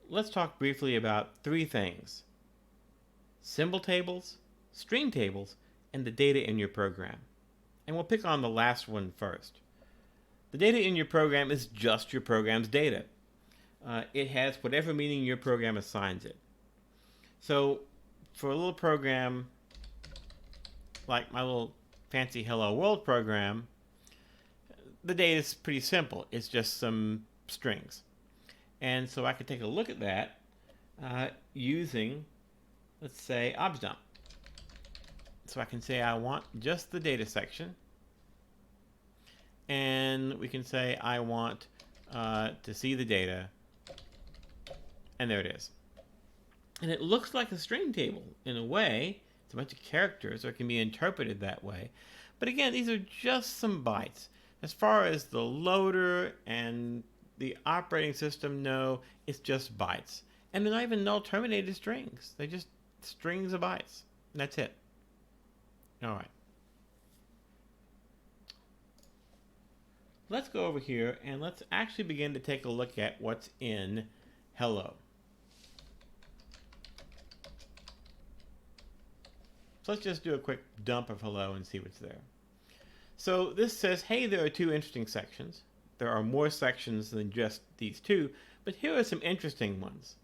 let's talk briefly about three things: symbol tables, string tables, and the data in your program. And we'll pick on the last one first. The data in your program is just your program's data. It has whatever meaning your program assigns it. So for a little program like my little fancy Hello World program, the data is pretty simple. It's just some strings. And so I can take a look at that using, let's say, objdump. So I can say I want just the data section. And we can say I want to see the data. And there it is. And it looks like a string table in a way. It's a bunch of characters, or it can be interpreted that way. But again, these are just some bytes. As far as the loader and the operating system know, it's just bytes. And they're not even null terminated strings. They're just strings of bytes. And that's it. All right. Let's go over here and let's actually begin to take a look at what's in hello. So let's just do a quick dump of hello and see what's there. So this says, hey, there are two interesting sections. There are more sections than just these two, but here are some interesting ones.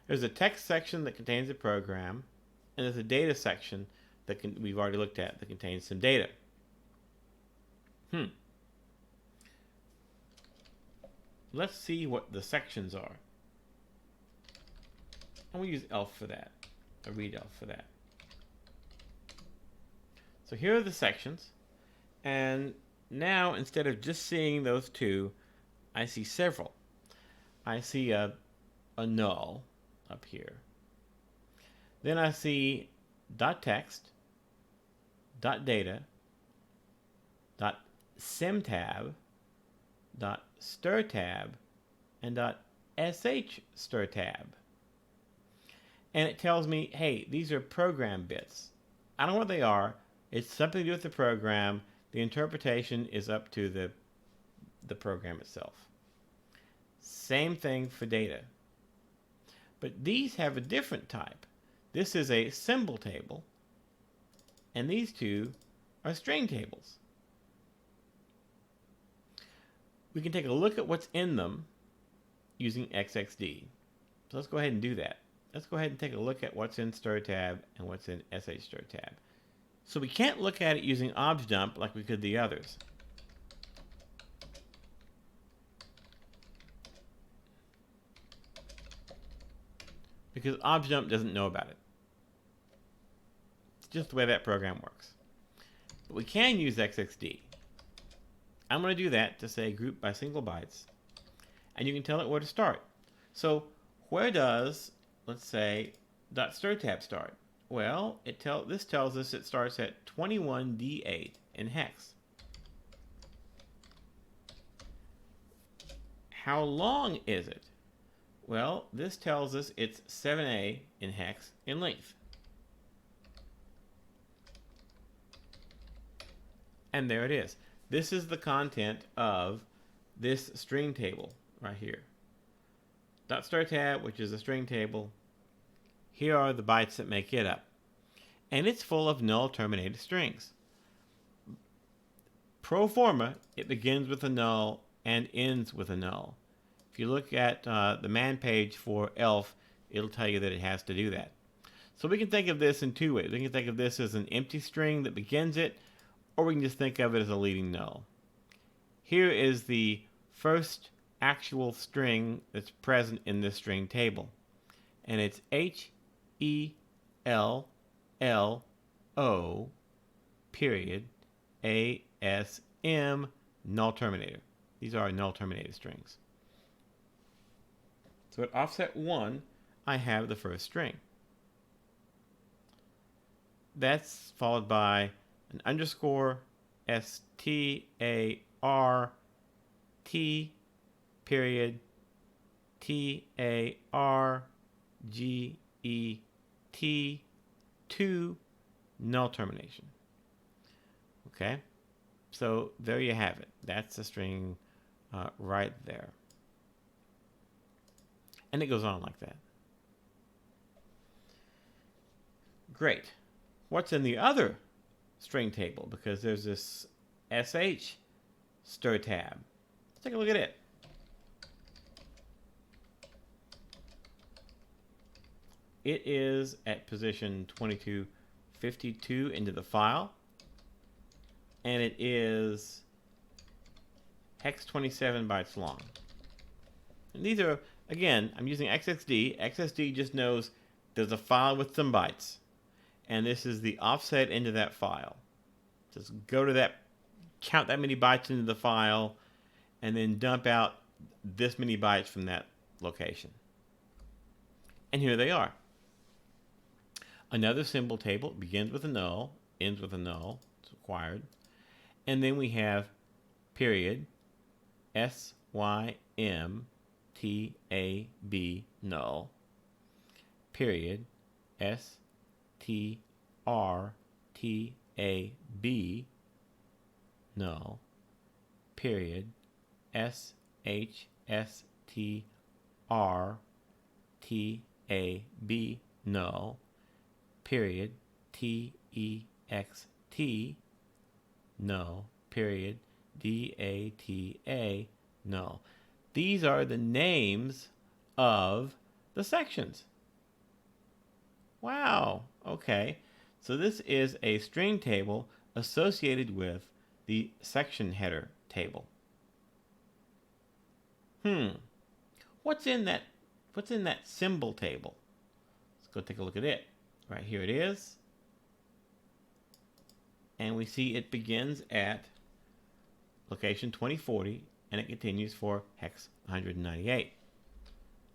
There's a text section that contains a program, and there's a data section that we've already looked at that contains some data. Let's see what the sections are. And we'll use elf for that, or read elf for that. So here are the sections, and now instead of just seeing those two, I see several. I see a null up here. Then I see .text, .data, .symtab, .stirtab, and .shstirtab. And it tells me, hey, these are program bits. I don't know what they are. It's something to do with the program. The interpretation is up to the program itself. Same thing for data. But these have a different type. This is a symbol table, and these two are string tables. We can take a look at what's in them using XXD. So let's go ahead and do that. Let's go ahead and take a look at what's in stirtab and what's in shstirtab. So we can't look at it using objdump like we could the others. Because objdump doesn't know about it. It's just the way that program works. But we can use XXD. I'm going to do that to say group by single bytes. And you can tell it where to start. So where does, let's say, .stirtab start? Well, this tells us it starts at 21D8 in hex. How long is it? Well, this tells us it's 7A in hex in length. And there it is. This is the content of this string table right here. .stirtab, which is a string table. Here are the bytes that make it up. And it's full of null terminated strings. Pro forma, it begins with a null and ends with a null. If you look at the man page for elf, it'll tell you that it has to do that. So we can think of this in two ways. We can think of this as an empty string that begins it, or we can just think of it as a leading null. Here is the first actual string that's present in this string table. And it's HELLO period ASM null terminator. These are null terminated strings. So at offset 1, I have the first string. That's followed by an underscore STAR T period TARGET 2 null termination. Okay, so there you have it. That's the string right there. And it goes on like that. Great. What's in the other string table? Because there's this sh stir tab. Let's take a look at it. It is at position 2252 into the file, and it is hex 27 bytes long. And these are, again, I'm using XXD. XXD just knows there's a file with some bytes, and this is the offset into that file. Just go to that, count that many bytes into the file, and then dump out this many bytes from that location. And here they are. Another symbol table begins with a null, ends with a null, it's required. And then we have period, SYMTAB null, period, STRTAB null, period, SHSTRTAB null, period, TEXT null, period, DATA null. These are the names of the sections. Wow, okay. So this is a string table associated with the section header table. What's in that symbol table? Let's go take a look at it. Right here it is. And we see it begins at location 2040 and it continues for hex 198.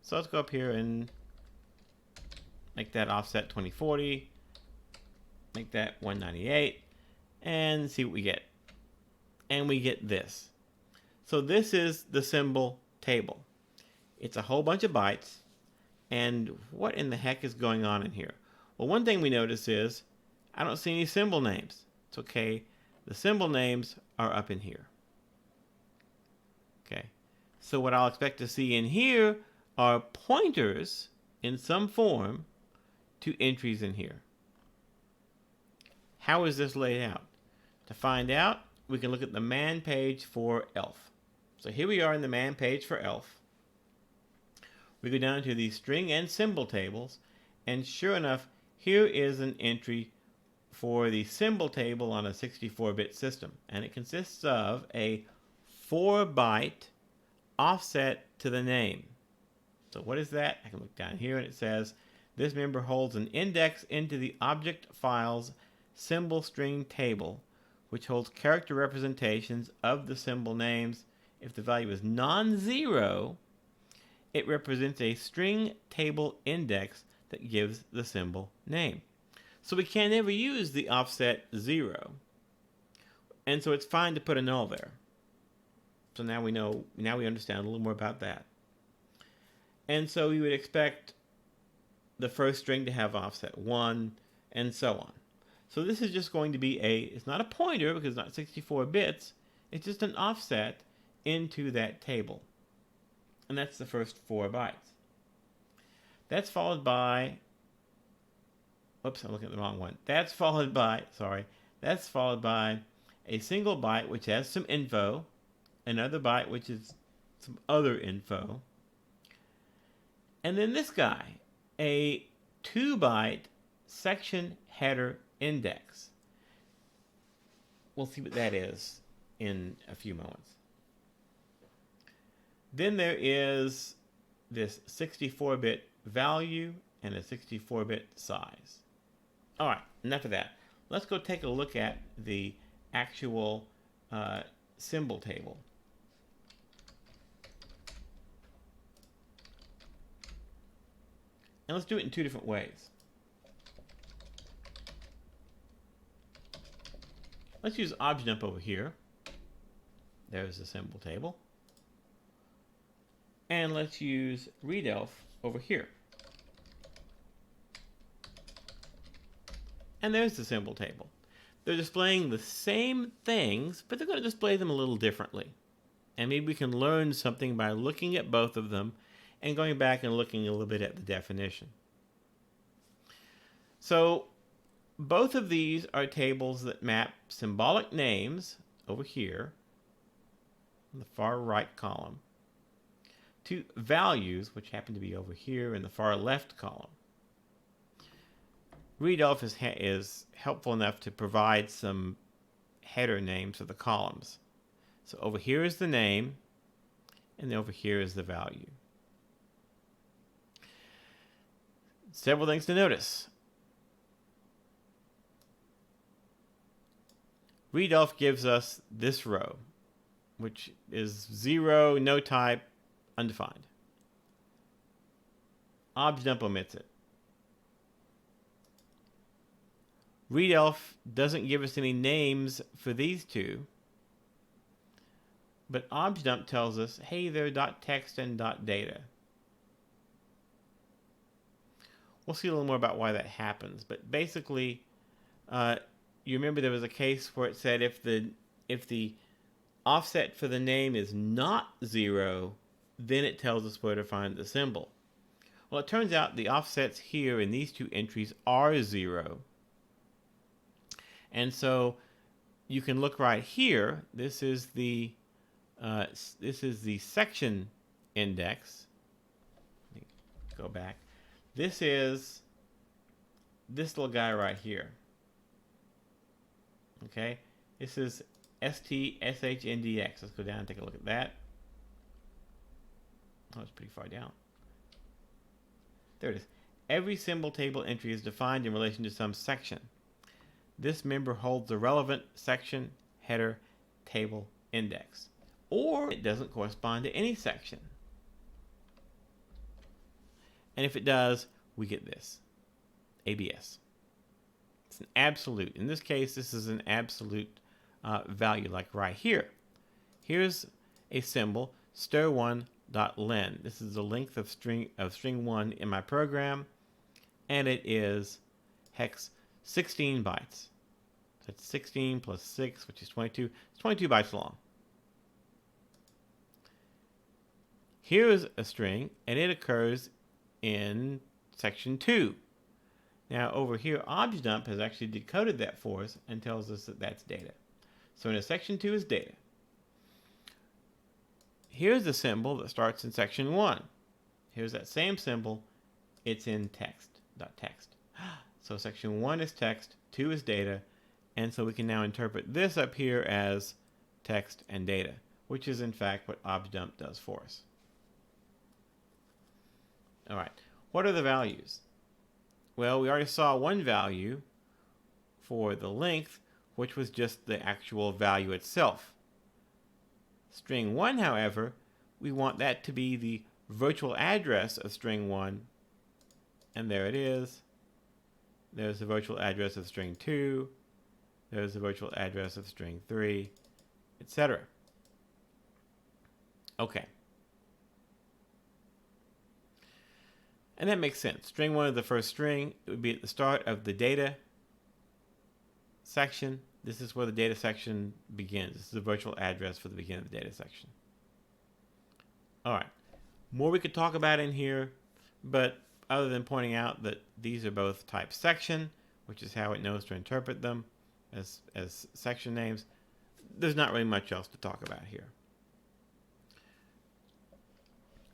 So let's go up here and make that offset 2040, make that 198, and see what we get. And we get this. So this is the symbol table. It's a whole bunch of bytes. And what in the heck is going on in here? Well, one thing we notice is I don't see any symbol names. It's okay. The symbol names are up in here. Okay. So what I'll expect to see in here are pointers in some form to entries in here. How is this laid out? To find out, we can look at the man page for ELF. So here we are in the man page for ELF. We go down to the string and symbol tables, and sure enough, here is an entry for the symbol table on a 64-bit system, and it consists of a 4-byte offset to the name. So what is that? I can look down here and it says, this member holds an index into the object file's symbol string table, which holds character representations of the symbol names. If the value is non-zero, it represents a string table index that gives the symbol name. So we can never use the offset 0. And so it's fine to put a null there. So now we understand a little more about that. And so you would expect the first string to have offset 1 and so on. So this is just going to be it's not a pointer because it's not 64 bits. It's just an offset into that table. And that's the first 4 bytes. That's followed by, oops, I'm looking at the wrong one. That's followed by a single byte which has some info, another byte which is some other info, and then this guy, a 2-byte section header index. We'll see what that is in a few moments. Then there is this 64-bit value and a 64-bit size. All right, enough of that. Let's go take a look at the actual symbol table. And let's do it in 2 different ways. Let's use ObjJump over here. There's the symbol table. And let's use readelf over here. And there's the symbol table. They're displaying the same things, but they're going to display them a little differently. And maybe we can learn something by looking at both of them and going back and looking a little bit at the definition. So both of these are tables that map symbolic names over here in the far right column to values, which happen to be over here in the far left column. readelf is helpful enough to provide some header names for the columns. So over here is the name, and then over here is the value. Several things to notice. readelf gives us this row, which is 0, no type, undefined. objdump omits it. readelf doesn't give us any names for these two, but objdump tells us, hey, they're .text and .data. We'll see a little more about why that happens, but basically, you remember there was a case where it said if the offset for the name is not 0, then it tells us where to find the symbol. Well, it turns out the offsets here in these two entries are 0. And so you can look right here. This is the section index. Let me go back. This is this little guy right here. Okay, this is STSHNDX. Let's go down and take a look at that. Oh, it's pretty far down. There it is. Every symbol table entry is defined in relation to some section. This member holds the relevant section, header, table, index. Or it doesn't correspond to any section. And if it does, we get this. ABS. It's an absolute. In this case, this is an absolute value, like right here. Here's a symbol, stir1.len. This is the length of string 1 in my program, and it is hex 16 bytes. That's 16 plus 6, which is 22. It's 22 bytes long. Here is a string, and it occurs in section 2. Now over here, objdump has actually decoded that for us and tells us that that's data. So in a section 2 is data. Here's the symbol that starts in section 1. Here's that same symbol. It's in text.text. So section 1 is text, 2 is data, and so we can now interpret this up here as text and data, which is in fact what objdump does for us. All right, what are the values? Well, we already saw one value for the length, which was just the actual value itself. String 1, however, we want that to be the virtual address of string 1, and there it is. There's the virtual address of string 2, there's the virtual address of string 3, etc. Okay. And that makes sense. String 1 is the first string. It would be at the start of the data section. This is where the data section begins. This is the virtual address for the beginning of the data section. All right. More we could talk about in here, but other than pointing out that these are both type section, which is how it knows to interpret them as section names, there's not really much else to talk about here.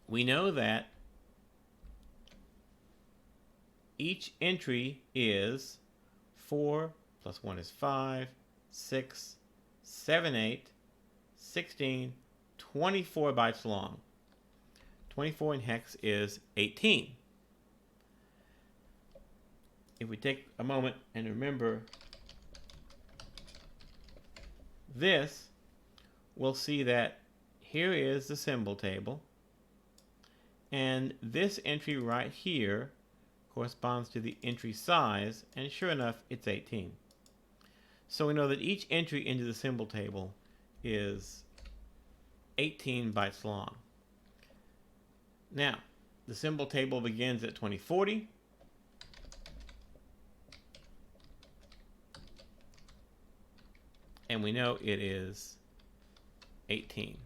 We know that each entry is 4 plus 1 is 5, 6, 7, 8, 16, 24 bytes long. 24 in hex is 18. If we take a moment and remember this, we'll see that here is the symbol table, and this entry right here corresponds to the entry size, and sure enough, it's 18. So we know that each entry into the symbol table is 18 bytes long. Now, the symbol table begins at 2040. And we know it is 18.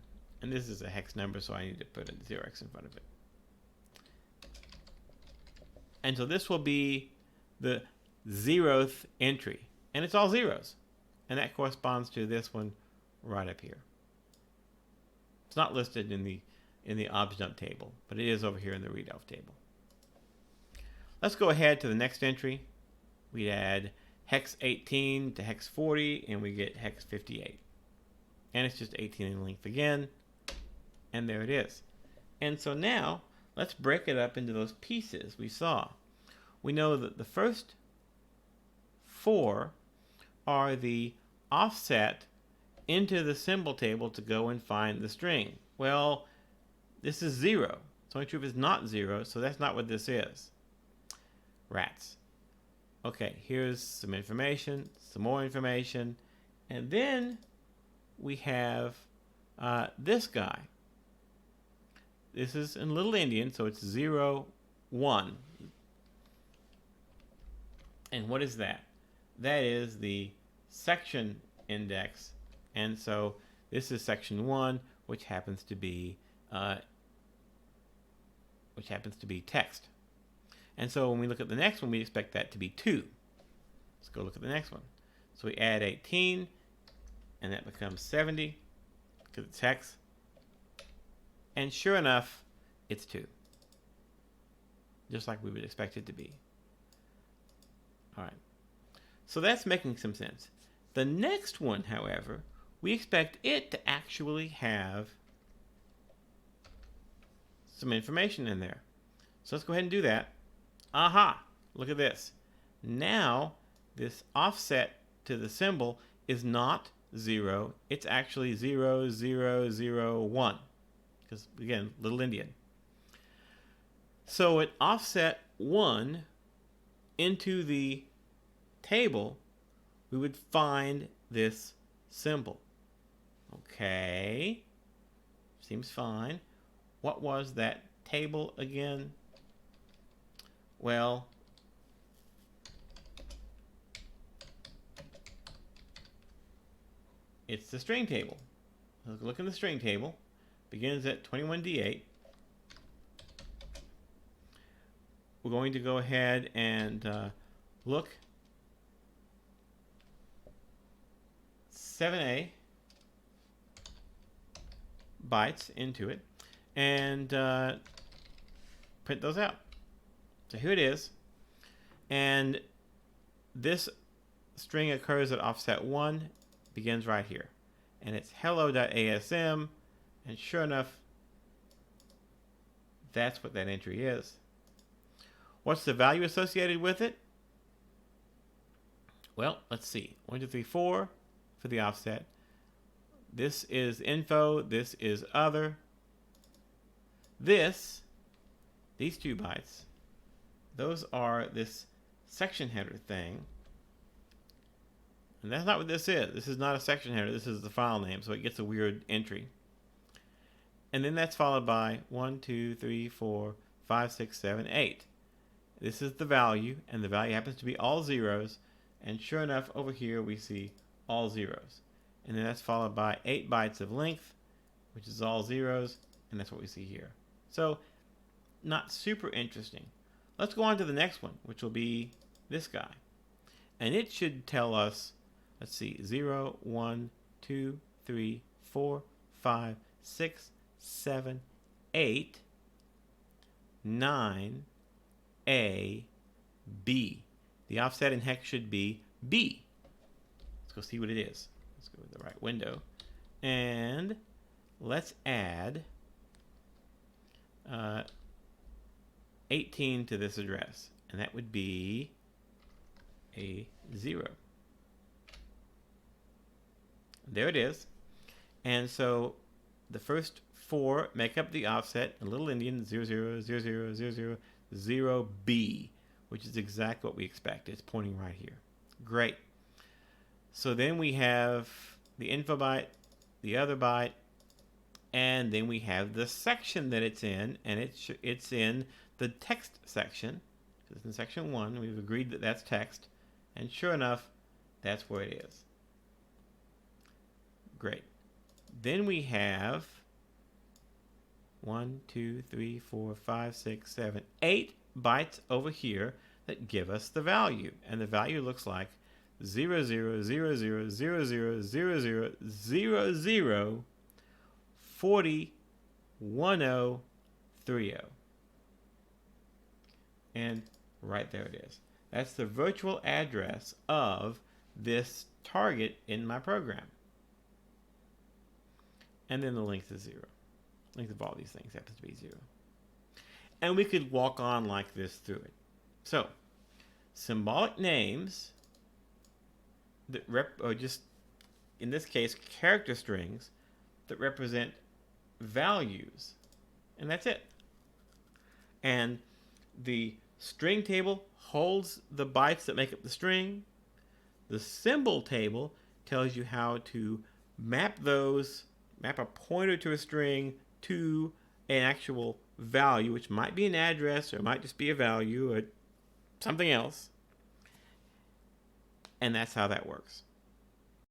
And this is a hex number, so I need to put a 0x in front of it. And so this will be the 0th entry. And it's all zeros. And that corresponds to this one right up here. It's not listed in the objdump table, but it is over here in the readelf table. Let's go ahead to the next entry. We add hex 18 to hex 40, and we get hex 58. And it's just 18 in length again. And there it is. And so now, let's break it up into those pieces we saw. We know that the first 4 are the offset into the symbol table to go and find the string. Well, this is 0. It's only true if it's not 0, so that's not what this is. Rats. Okay, here's some information, some more information, and then we have this guy. This is in Little Endian, so it's 0, 1. And what is that? That is the section index, and so this is section 1, which happens to be text. And so when we look at the next one, we expect that to be 2. Let's go look at the next one. So we add 18, and that becomes 70, because it's hex. And sure enough, it's 2. Just like we would expect it to be. All right. So that's making some sense. The next one, however, we expect it to actually have some information in there. So let's go ahead and do that. Aha! Look at this. Now, this offset to the symbol is not 0. It's actually 0, 0, 0, 1. Because, again, Little Endian. So it offset 1 into the table, we would find this symbol. Okay. Seems fine. What was that table again? Well, it's the string table. Let's look in the string table. Begins at 21D8. We're going to go ahead and look 7A bytes into it and print those out. So here it is. And this string occurs at offset 1, begins right here. And it's hello.asm, and sure enough, that's what that entry is. What's the value associated with it? Well, let's see. 1, 2, 3, 4 for the offset. This is info. This is other. These 2 bytes, those are this section header thing. And that's not what this is. This is not a section header. This is the file name, so it gets a weird entry. And then that's followed by 1, 2, 3, 4, 5, 6, 7, 8. This is the value, and the value happens to be all zeros. And sure enough, over here we see all zeros. And then that's followed by 8 bytes of length, which is all zeros, and that's what we see here. So, not super interesting. Let's go on to the next one, which will be this guy. And it should tell us, let's see, 0, 1, 2, 3, 4, 5, 6, 7, 8, 9, A, B. The offset in hex should be B. Let's go see what it is. Let's go with the right window. And let's add 18 to this address. And that would be a 0. There it is. And so the first 4 make up the offset, a Little Endian 0, 0, 0, 0, 0, 0, 0, B, which is exactly what we expect. It's pointing right here. Great. So then we have the info byte, the other byte, and then we have the section that it's in, and it's in the text section. It's in section 1. We've agreed that that's text, and sure enough, that's where it is. Great. Then we have 1, 2, 3, 4, 5, 6, 7, 8 bytes over here that give us the value. And the value looks like 00000000401030. And right there it is. That's the virtual address of this target in my program. And then the length is 0. Length of all these things happens to be 0. And we could walk on like this through it. So, symbolic names that or just, in this case, character strings that represent values. And that's it. And the string table holds the bytes that make up the string. The symbol table tells you how to map a pointer to a string to an actual value, which might be an address or it might just be a value or something else. And that's how that works.